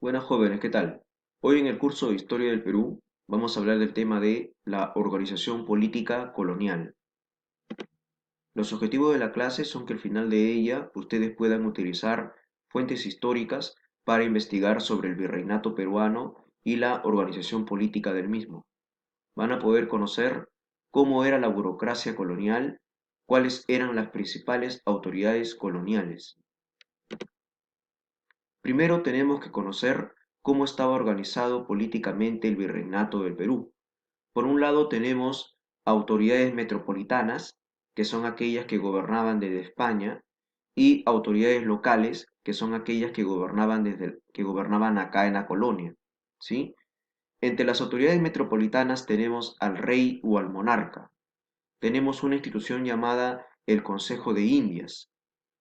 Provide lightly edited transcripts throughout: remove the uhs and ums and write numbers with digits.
Buenas jóvenes, ¿qué tal? Hoy en el curso de Historia del Perú vamos a hablar del tema de la organización política colonial. Los objetivos de la clase son que al final de ella ustedes puedan utilizar fuentes históricas para investigar sobre el virreinato peruano y la organización política del mismo. Van a poder conocer cómo era la burocracia colonial, cuáles eran las principales autoridades coloniales. Primero tenemos que conocer cómo estaba organizado políticamente el virreinato del Perú. Por un lado tenemos autoridades metropolitanas, que son aquellas que gobernaban desde España, y autoridades locales, que son aquellas que que gobernaban acá en la colonia, ¿sí? Entre las autoridades metropolitanas tenemos al rey o al monarca. Tenemos una institución llamada el Consejo de Indias.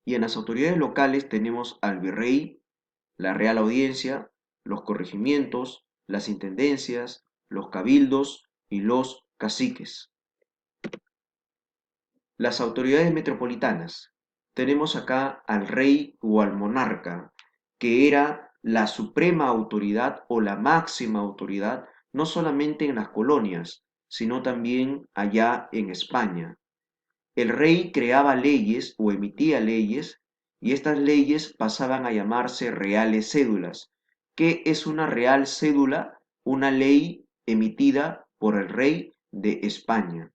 Y en las autoridades locales tenemos al virrey, la Real Audiencia, los corregimientos, las intendencias, los cabildos y los caciques. Las autoridades metropolitanas. Tenemos acá al rey o al monarca, que era la suprema autoridad o la máxima autoridad, no solamente en las colonias, sino también allá en España. El rey creaba leyes o emitía leyes y estas leyes pasaban a llamarse reales cédulas. ¿Qué es una real cédula? Una ley emitida por el rey de España.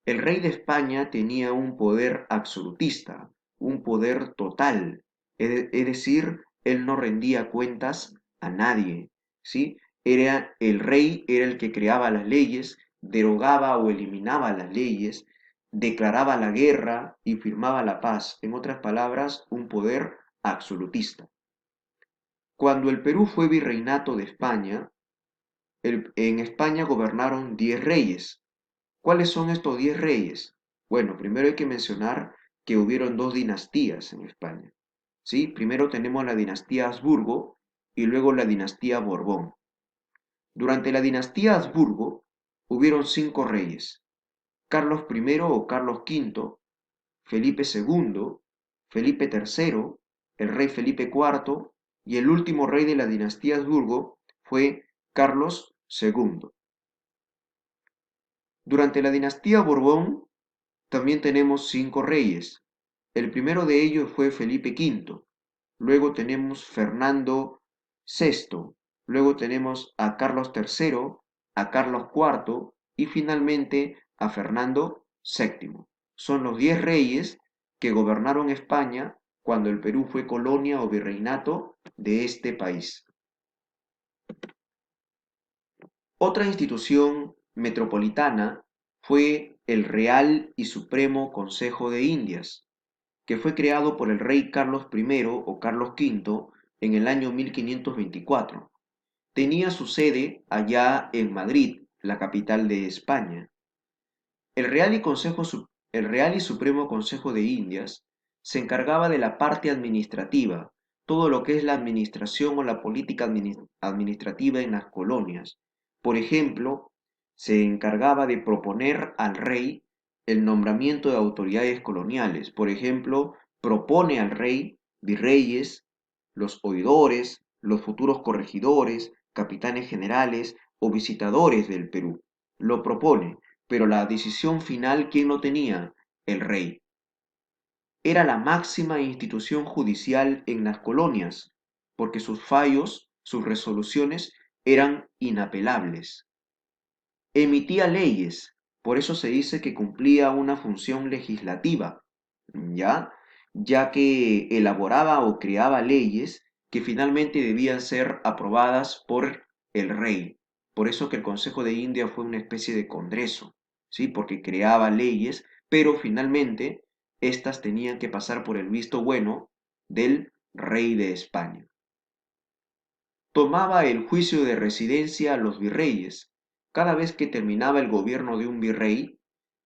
El rey de España tenía un poder absolutista, un poder total, es decir, él no rendía cuentas a nadie, ¿sí? El rey era el que creaba las leyes, derogaba o eliminaba las leyes, declaraba la guerra y firmaba la paz. En otras palabras, un poder absolutista. Cuando el Perú fue virreinato de España, en España gobernaron 10 reyes. ¿Cuáles son estos 10 reyes? Bueno, primero hay que mencionar que hubieron dos dinastías en España. ¿Sí? Primero tenemos la dinastía Habsburgo y luego la dinastía Borbón. Durante la dinastía Habsburgo hubieron 5 reyes: Carlos I o Carlos V, Felipe II, Felipe III, el rey Felipe IV y el último rey de la dinastía Habsburgo fue Carlos II. Durante la dinastía Borbón también tenemos 5 reyes. El primero de ellos fue Felipe V, luego tenemos Fernando VI, luego tenemos a Carlos III, a Carlos IV y finalmente a Fernando VII. Son los 10 reyes que gobernaron España cuando el Perú fue colonia o virreinato de este país. Otra institución metropolitana fue el Real y Supremo Consejo de Indias, que fue creado por el rey Carlos I o Carlos V en el año 1524. Tenía su sede allá en Madrid, la capital de España. El el Real y Supremo Consejo de Indias se encargaba de la parte administrativa, todo lo que es la administración o la política administrativa en las colonias. Por ejemplo, se encargaba de proponer al rey el nombramiento de autoridades coloniales. Por ejemplo, propone al rey virreyes, los oidores, los futuros corregidores, capitanes generales o visitadores del Perú. Lo propone, pero la decisión final, ¿quién lo tenía? El rey. Era la máxima institución judicial en las colonias, porque sus fallos, sus resoluciones eran inapelables. Emitía leyes, por eso se dice que cumplía una función legislativa, ¿ya? Ya que elaboraba o creaba leyes que finalmente debían ser aprobadas por el rey. Por eso que el Consejo de India fue una especie de congreso, ¿sí? Porque creaba leyes, pero finalmente éstas tenían que pasar por el visto bueno del rey de España. Tomaba el juicio de residencia a los virreyes. Cada vez que terminaba el gobierno de un virrey,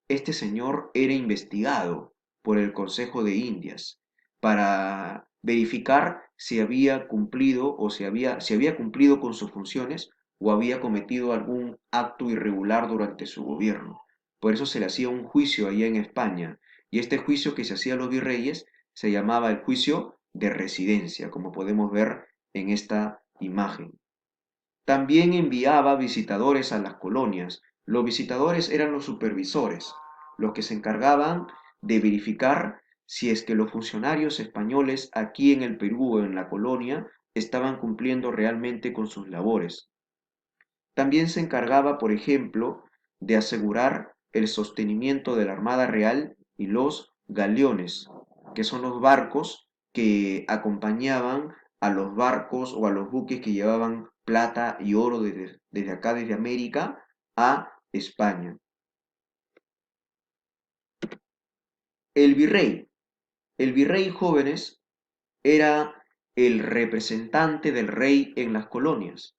este señor era investigado por el Consejo de Indias para verificar si había cumplido o si había cumplido con sus funciones o había cometido algún acto irregular durante su gobierno. Por eso se le hacía un juicio allá en España, y este juicio que se hacía a los virreyes se llamaba el juicio de residencia, como podemos ver en esta imagen. También enviaba visitadores a las colonias. Los visitadores eran los supervisores, los que se encargaban de verificar si es que los funcionarios españoles aquí en el Perú o en la colonia estaban cumpliendo realmente con sus labores. También se encargaba, por ejemplo, de asegurar el sostenimiento de la Armada Real y los galeones, que son los barcos que acompañaban a los barcos o a los buques que llevaban plata y oro desde acá, desde América, a España. El virrey. El virrey, jóvenes, era el representante del rey en las colonias.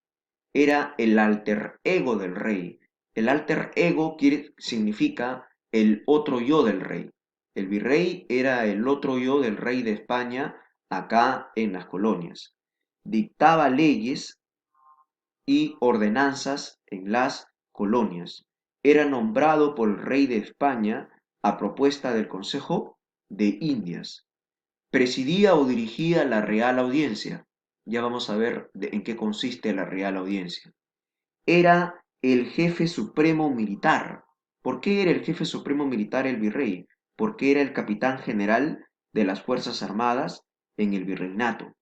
Era el alter ego del rey. El alter ego significa el otro yo del rey. El virrey era el otro yo del rey de España acá en las colonias. Dictaba leyes y ordenanzas en las colonias. Era nombrado por el rey de España a propuesta del Consejo de Indias. Presidía o dirigía la Real Audiencia. Ya vamos a ver en qué consiste la Real Audiencia. Era el jefe supremo militar. ¿Por qué era el jefe supremo militar el virrey? Porque era el capitán general de las Fuerzas Armadas en el virreinato.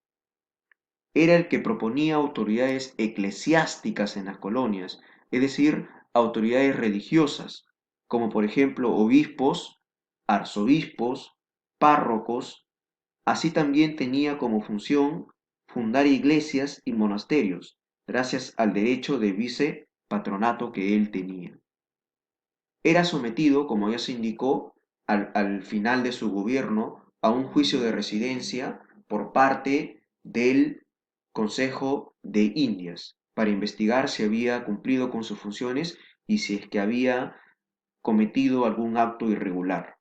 Era el que proponía autoridades eclesiásticas en las colonias, es decir, autoridades religiosas, como por ejemplo obispos, arzobispos, párrocos. Así también tenía como función fundar iglesias y monasterios, gracias al derecho de vicepatronato que él tenía. Era sometido, como ya se indicó, al final de su gobierno a un juicio de residencia por parte del Consejo de Indias para investigar si había cumplido con sus funciones y si es que había cometido algún acto irregular.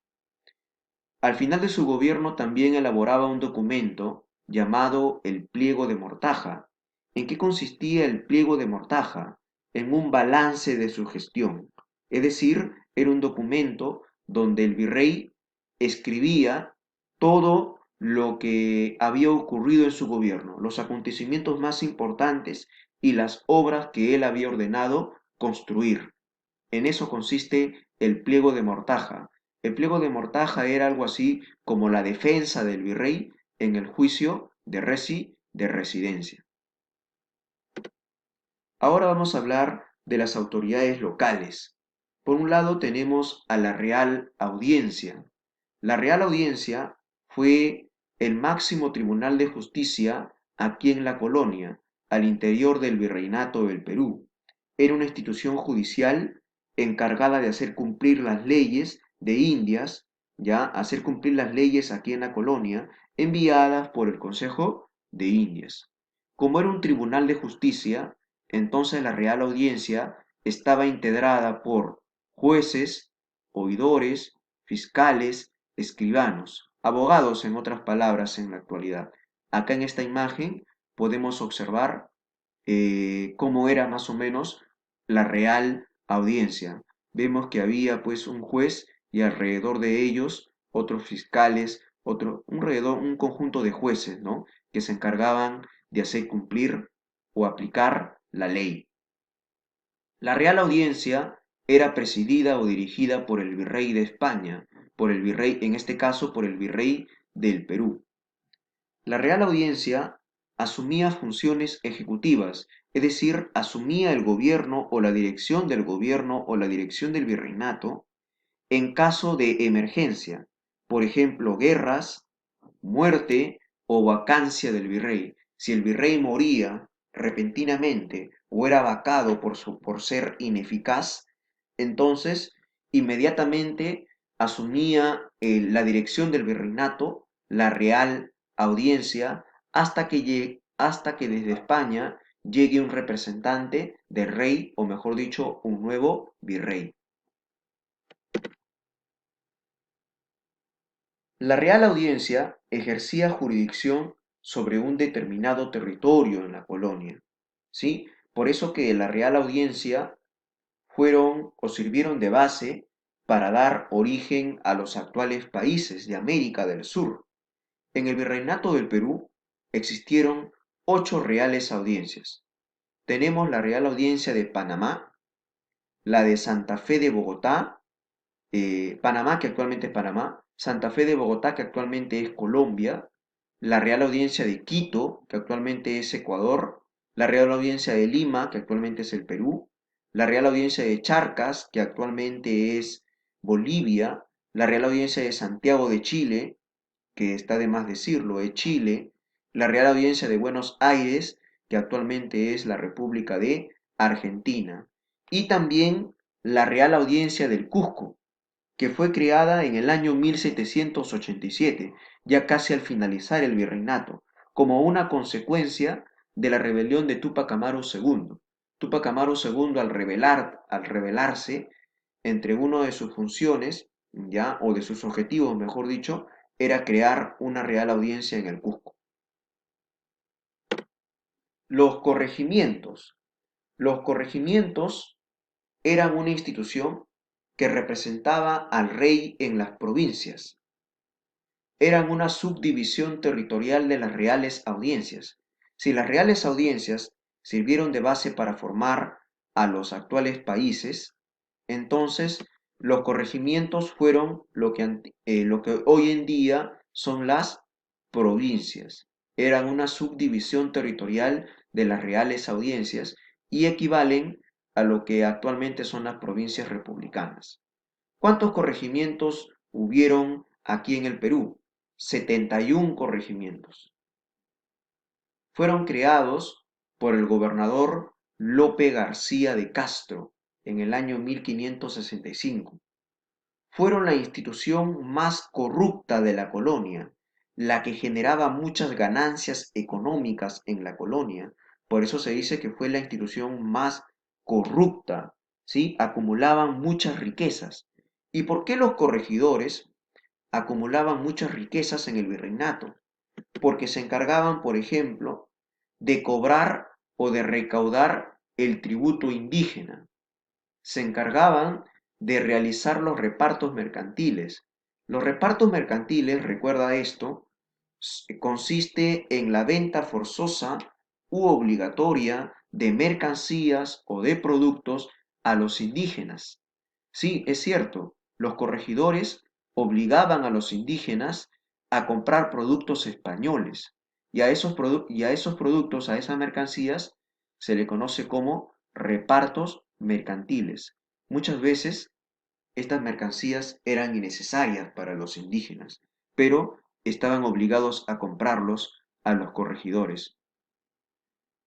Al final de su gobierno también elaboraba un documento llamado el Pliego de Mortaja. ¿En qué consistía el Pliego de Mortaja? En un balance de su gestión. Es decir, era un documento donde el virrey escribía todo lo que había ocurrido en su gobierno, los acontecimientos más importantes y las obras que él había ordenado construir. En eso consiste el pliego de mortaja. El pliego de mortaja era algo así como la defensa del virrey en el juicio de residencia. Ahora vamos a hablar de las autoridades locales. Por un lado tenemos a la Real Audiencia. La Real Audiencia fue el máximo tribunal de justicia aquí en la colonia, al interior del virreinato del Perú. Era una institución judicial encargada de hacer cumplir las leyes de Indias, ya hacer cumplir las leyes aquí en la colonia, enviadas por el Consejo de Indias. Como era un tribunal de justicia, entonces la Real Audiencia estaba integrada por jueces, oidores, fiscales, escribanos, abogados en otras palabras en la actualidad. Acá en esta imagen podemos observar cómo era más o menos la Real Audiencia. Vemos que había pues un juez y alrededor de ellos otros fiscales, un conjunto de jueces, ¿no? Que se encargaban de hacer cumplir o aplicar la ley. La Real Audiencia era presidida o dirigida por el virrey de España, por el virrey, en este caso por el virrey del Perú. La Real Audiencia asumía funciones ejecutivas, es decir, asumía el gobierno o la dirección del gobierno o la dirección del virreinato en caso de emergencia, por ejemplo, guerras, muerte o vacancia del virrey. Si el virrey moría repentinamente o era vacado por ser ineficaz, entonces inmediatamente asumía la dirección del virreinato, la Real Audiencia, hasta que desde España llegue un representante del rey, o mejor dicho, un nuevo virrey. La Real Audiencia ejercía jurisdicción sobre un determinado territorio en la colonia, ¿sí? Por eso que la Real Audiencia fueron o sirvieron de base para dar origen a los actuales países de América del Sur. En el Virreinato del Perú existieron 8 reales audiencias. Tenemos la Real Audiencia de Panamá, la de Santa Fe de Bogotá, Panamá, que actualmente es Panamá, Santa Fe de Bogotá, que actualmente es Colombia, la Real Audiencia de Quito, que actualmente es Ecuador, la Real Audiencia de Lima, que actualmente es el Perú, la Real Audiencia de Charcas, que actualmente es Bolivia, la Real Audiencia de Santiago de Chile, que está de más decirlo, es Chile, la Real Audiencia de Buenos Aires, que actualmente es la República de Argentina, y también la Real Audiencia del Cusco, que fue creada en el año 1787, ya casi al finalizar el virreinato, como una consecuencia de la rebelión de Túpac Amaru II. Túpac Amaru II, al rebelarse, entre una de sus funciones, ya, o de sus objetivos, mejor dicho, era crear una real audiencia en el Cusco. Los corregimientos. Los corregimientos eran una institución que representaba al rey en las provincias. Eran una subdivisión territorial de las reales audiencias. Si las reales audiencias sirvieron de base para formar a los actuales países, entonces los corregimientos fueron lo que hoy en día son las provincias. Eran una subdivisión territorial de las reales audiencias y equivalen a lo que actualmente son las provincias republicanas. ¿Cuántos corregimientos hubieron aquí en el Perú? 71 corregimientos. Fueron creados por el gobernador Lope García de Castro en el año 1565. Fueron la institución más corrupta de la colonia, la que generaba muchas ganancias económicas en la colonia. Por eso se dice que fue la institución más corrupta, ¿sí? Acumulaban muchas riquezas. ¿Y por qué los corregidores acumulaban muchas riquezas en el virreinato? Porque se encargaban, por ejemplo, de cobrar o de recaudar el tributo indígena. Se encargaban de realizar los repartos mercantiles. Los repartos mercantiles, recuerda esto, consiste en la venta forzosa u obligatoria de mercancías o de productos a los indígenas. Sí, es cierto, los corregidores obligaban a los indígenas a comprar productos españoles y y a esos productos, a esas mercancías, se le conoce como repartos mercantiles. Muchas veces estas mercancías eran innecesarias para los indígenas, pero estaban obligados a comprarlos a los corregidores.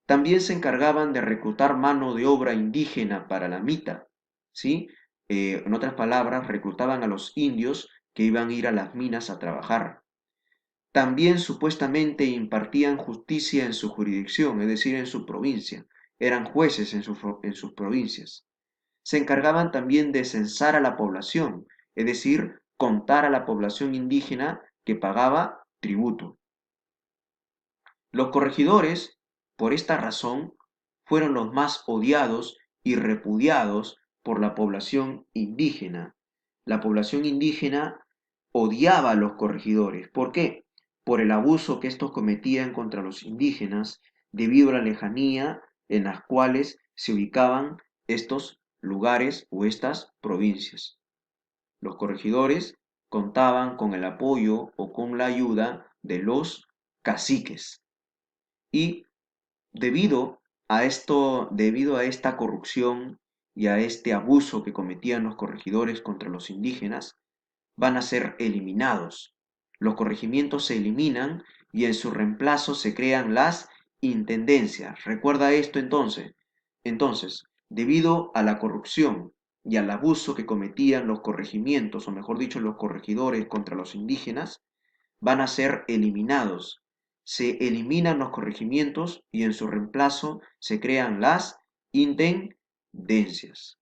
También se encargaban de reclutar mano de obra indígena para la mita, ¿sí? En otras palabras, reclutaban a los indios que iban a ir a las minas a trabajar. También supuestamente impartían justicia en su jurisdicción, es decir, en su provincia. Eran jueces en sus provincias. Se encargaban también de censar a la población, es decir, contar a la población indígena que pagaba tributo. Los corregidores, por esta razón, fueron los más odiados y repudiados por la población indígena. La población indígena odiaba a los corregidores. ¿Por qué? Por el abuso que estos cometían contra los indígenas debido a la lejanía en las cuales se ubicaban estos lugares o estas provincias. Los corregidores contaban con el apoyo o con la ayuda de los caciques. Y debido a esta corrupción y a este abuso que cometían los corregidores contra los indígenas, van a ser eliminados. Los corregimientos se eliminan y en su reemplazo se crean las intendencias. Recuerda esto entonces. Entonces, debido a la corrupción y al abuso que cometían los corregimientos, o mejor dicho, los corregidores contra los indígenas, van a ser eliminados. Se eliminan los corregimientos y en su reemplazo se crean las intendencias.